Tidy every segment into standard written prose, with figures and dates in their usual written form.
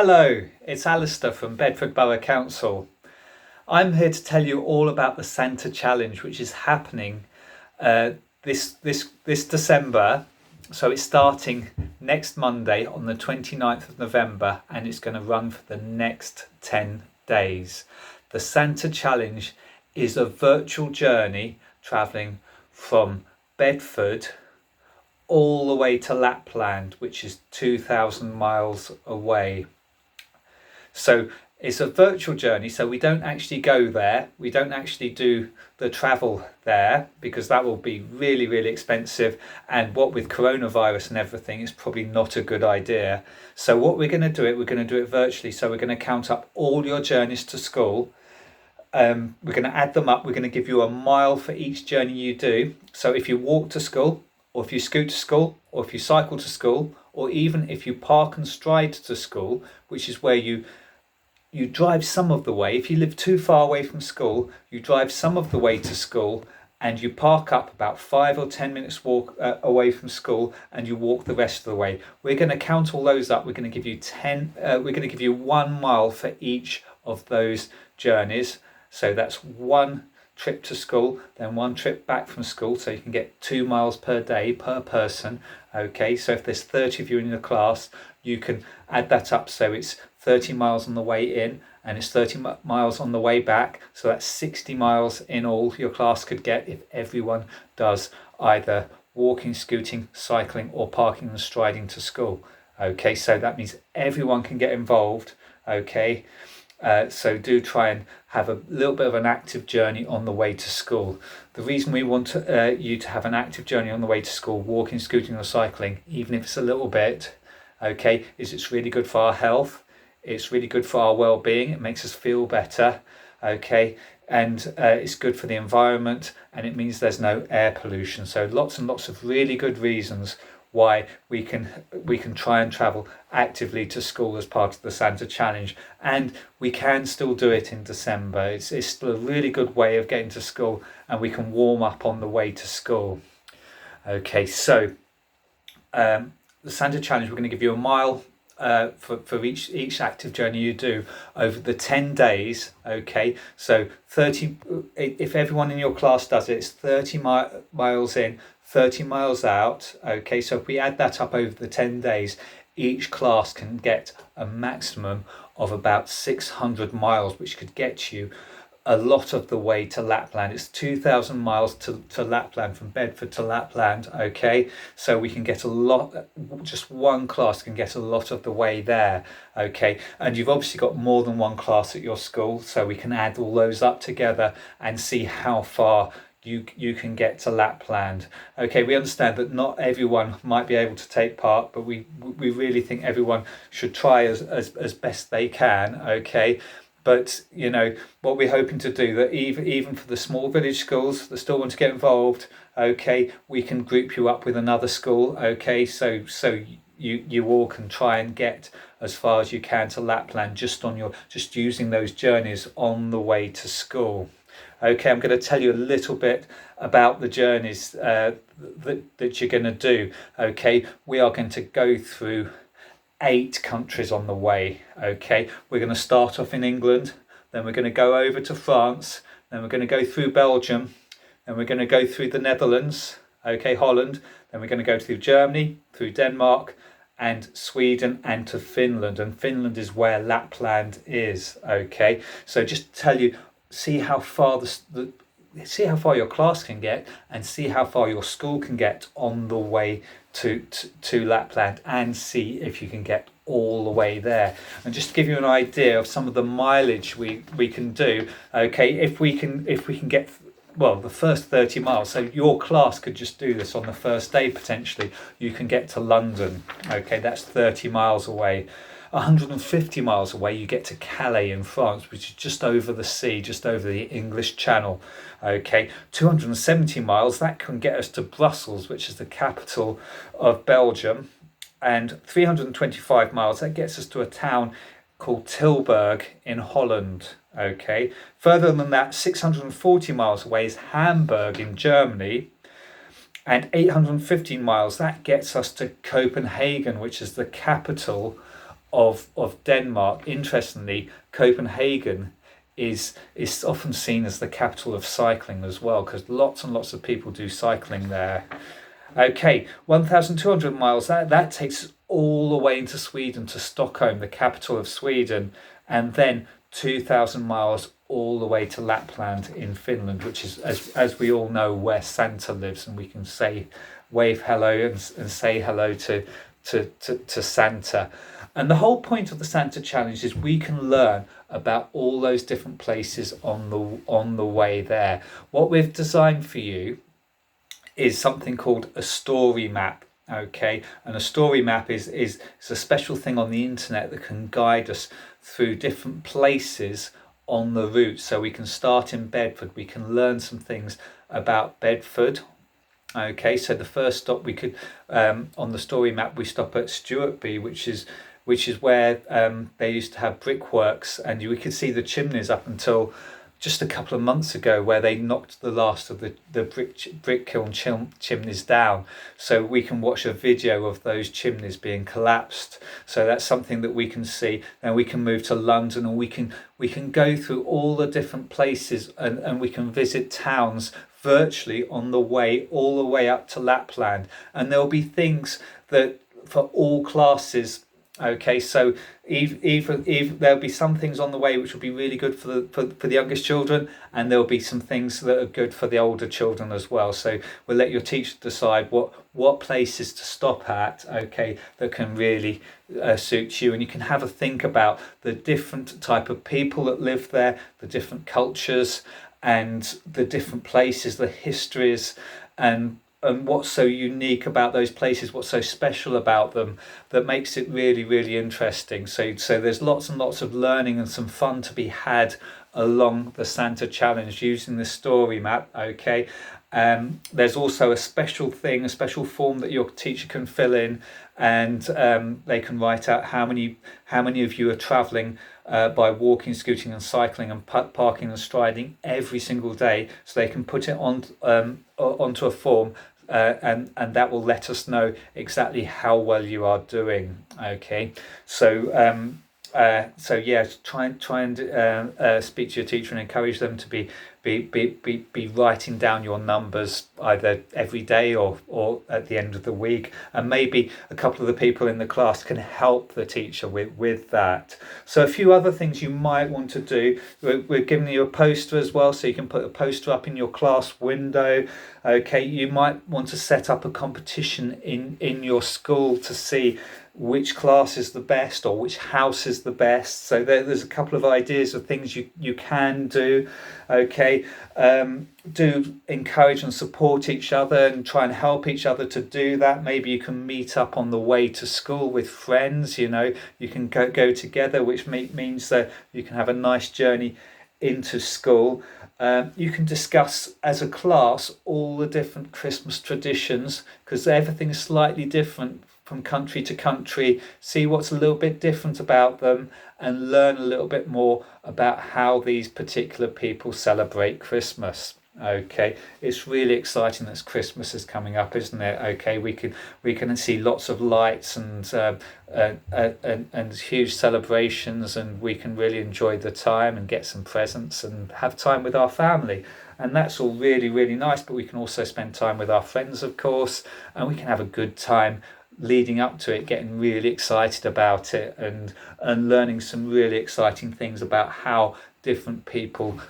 Hello, it's Alister from Bedford Borough Council. I'm here to tell you all about the Santa Challenge, which is happening this December. So it's starting next Monday on the 29th of November and it's going to run for the next 10 days. The Santa Challenge is a virtual journey travelling from Bedford all the way to Lapland, which is 2,000 miles away. So it's a virtual journey, so we don't actually go there. We don't actually do the travel there because that will be really, really expensive. And what with coronavirus and everything, it's probably not a good idea. So what we're going to do it virtually. So we're going to count up all your journeys to school. We're going to add them up. We're going to give you a mile for each journey you do. So if you walk to school, or if you scoot to school, or if you cycle to school, or even if you park and stride to school, which is where you drive some of the way. If you live too far away from school, you drive some of the way to school and you park up about 5 or 10 minutes walk away from school and you walk the rest of the way. We're going to count all those up. We're going to give you we're going to give you 1 mile for each of those journeys. So that's 1 trip to school, then 1 trip back from school, so you can get 2 miles per day per person. Okay, so if there's 30 of you in your class, you can add that up, so it's 30 miles on the way in and it's 30 miles on the way back, so that's 60 miles in all your class could get if everyone does either walking, scooting, cycling or parking and striding to school. Okay, so that means everyone can get involved. Okay, so do try and have a little bit of an active journey on the way to school. The reason we want you to have an active journey on the way to school, walking, scooting or cycling, even if it's a little bit, okay, is it's really good for our health. It's really good for our well-being. It makes us feel better, okay, and it's good for the environment, and it means there's no air pollution. So lots and lots of really good reasons why we can try and travel actively to school as part of the Santa Challenge, and we can still do it in December. It's still a really good way of getting to school, and we can warm up on the way to school. Okay, so the Santa Challenge, we're going to give you a mile for each active journey you do over the 10 days. Okay, so 30, if everyone in your class does it, it's 30 miles in, 30 miles out. Okay, so if we add that up over the 10 days, each class can get a maximum of about 600 miles, which could get you a lot of the way to Lapland. It's 2,000 miles to Lapland, from Bedford to Lapland. Okay, so we can get a lot, just 1 class can get a lot of the way there. Okay, and you've obviously got more than 1 class at your school, so we can add all those up together and see how far you can get to Lapland. Okay, we understand that not everyone might be able to take part, but we really think everyone should try as best they can. Okay, but you know what we're hoping to do, that even for the small village schools that still want to get involved, okay, we can group you up with another school. Okay, so you all can try and get as far as you can to Lapland just using those journeys on the way to school. Okay, I'm going to tell you a little bit about the journeys that you're going to do. Okay, we are going to go through 8 countries on the way. Okay, we're going to start off in England, then we're going to go over to France, then we're going to go through Belgium, then we're going to go through the Netherlands, okay, Holland, then we're going to go through Germany, through Denmark and Sweden and to Finland, and Finland is where Lapland is. Okay, so just to tell you, see how far see how far your class can get and see how far your school can get on the way to Lapland, and see if you can get all the way there. And just to give you an idea of some of the mileage we can do, okay, if we can get, well, the first 30 miles, so your class could just do this on the first day potentially, you can get to London. Okay, that's 30 miles away. 150 miles away you get to Calais in France, which is just over the sea, just over the English Channel. Okay, 270 miles, that can get us to Brussels, which is the capital of Belgium, and 325 miles, that gets us to a town called Tilberg in Holland. Okay, further than that, 640 miles away is Hamburg in Germany, and 815 miles, that gets us to Copenhagen, which is the capital of Denmark. Interestingly, Copenhagen is often seen as the capital of cycling as well, because lots and lots of people do cycling there. Okay, 1,200 miles, that takes us all the way into Sweden to Stockholm, the capital of Sweden, and then 2,000 miles all the way to Lapland in Finland, which is, as we all know, where Santa lives, and we can wave hello and say hello to Santa. And the whole point of the Santa Challenge is we can learn about all those different places on the way there. What we've designed for you is something called a story map. Okay, and a story map is a special thing on the internet that can guide us through different places on the route. So we can start in Bedford, we can learn some things about Bedford. Okay, so the first stop we could on the story map, we stop at Stockholm, which is where they used to have brickworks, and we could see the chimneys up until just a couple of months ago, where they knocked the last of the brick kiln chimneys down. So we can watch a video of those chimneys being collapsed. So that's something that we can see. Then we can move to London, and we can go through all the different places, and we can visit towns virtually on the way, all the way up to Lapland. And there'll be things that for all classes. Okay, so even there'll be some things on the way which will be really good for the youngest children, and there'll be some things that are good for the older children as well. So we'll let your teacher decide what places to stop at, okay, that can really suit you, and you can have a think about the different type of people that live there, the different cultures, and the different places, the histories, and what's so unique about those places, what's so special about them that makes it really, really interesting. So there's lots and lots of learning and some fun to be had along the Santa Challenge using the story map. Okay, there's also a special form that your teacher can fill in, and they can write out how many of you are travelling by walking, scooting and cycling, and parking and striding every single day, so they can put it on onto a form, and that will let us know exactly how well you are doing. Okay, so yeah, try and speak to your teacher and encourage them to be writing down your numbers either every day or at the end of the week, and maybe a couple of the people in the class can help the teacher with that. So a few other things you might want to do, we're giving you a poster as well, so you can put a poster up in your class window. Okay, you might want to set up a competition in your school to see which class is the best or which house is the best. So there's a couple of ideas of things you can do. Okay, do encourage and support each other and try and help each other to do that. Maybe you can meet up on the way to school with friends. You can go together, which means that you can have a nice journey into school. You can discuss as a class all the different Christmas traditions, because everything's slightly different from country to country. See what's a little bit different about them, and learn a little bit more about how these particular people celebrate Christmas. Okay, it's really exciting that Christmas is coming up, isn't it? Okay, we can see lots of lights and huge celebrations, and we can really enjoy the time and get some presents and have time with our family. And that's all really, really nice, but we can also spend time with our friends, of course, and we can have a good time leading up to it, getting really excited about it, and learning some really exciting things about how different people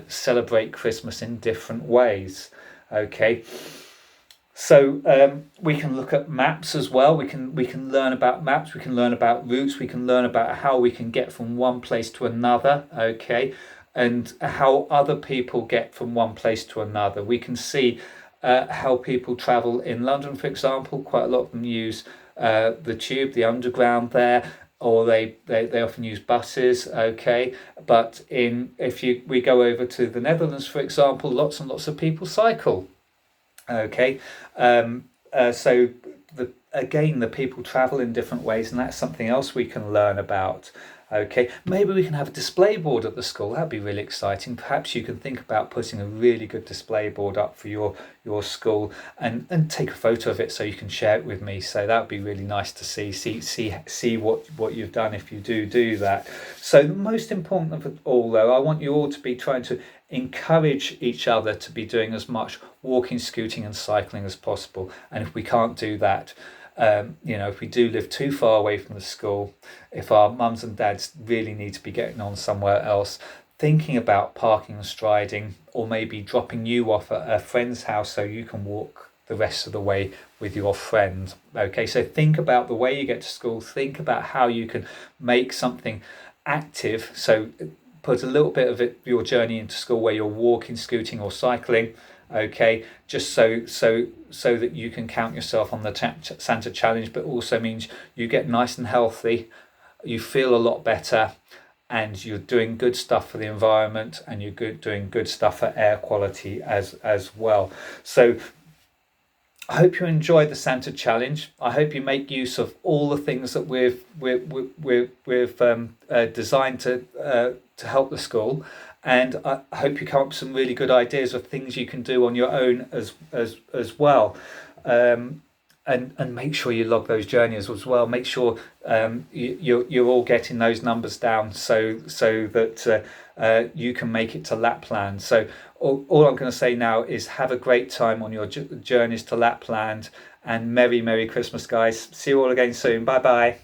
celebrate Christmas in different ways. Okay, so we can look at maps as well. We can learn about maps, we can learn about routes, we can learn about how we can get from one place to another. Okay, and how other people get from one place to another. We can see how people travel in London, for example. Quite a lot of them use the tube, the underground there, or they often use buses. Okay, but we go over to the Netherlands, for example, lots and lots of people cycle. Okay, so the people travel in different ways, and that's something else we can learn about. Okay, maybe we can have a display board at the school. That'd be really exciting. Perhaps you can think about putting a really good display board up for your school and take a photo of it so you can share it with me. So that would be really nice to see what you've done if you do that. So the most important of all, though, I want you all to be trying to encourage each other to be doing as much walking, scooting and cycling as possible. And if we can't do that, if we do live too far away from the school, if our mums and dads really need to be getting on somewhere else, thinking about parking and striding, or maybe dropping you off at a friend's house so you can walk the rest of the way with your friend. Okay, so think about the way you get to school, think about how you can make something active. So put a little bit of your journey into school where you're walking, scooting or cycling. Okay, just so that you can count yourself on the Santa Challenge, but also means you get nice and healthy, you feel a lot better, and you're doing good stuff for the environment, and you're doing good stuff for air quality as well. So I hope you enjoy the Santa Challenge. I hope you make use of all the things that we've designed to help the school. And I hope you come up with some really good ideas of things you can do on your own as well. And make sure you log those journeys as well. Make sure you're all getting those numbers down so that you can make it to Lapland. So all I'm going to say now is have a great time on your journeys to Lapland, and Merry Christmas, guys. See you all again soon. Bye bye.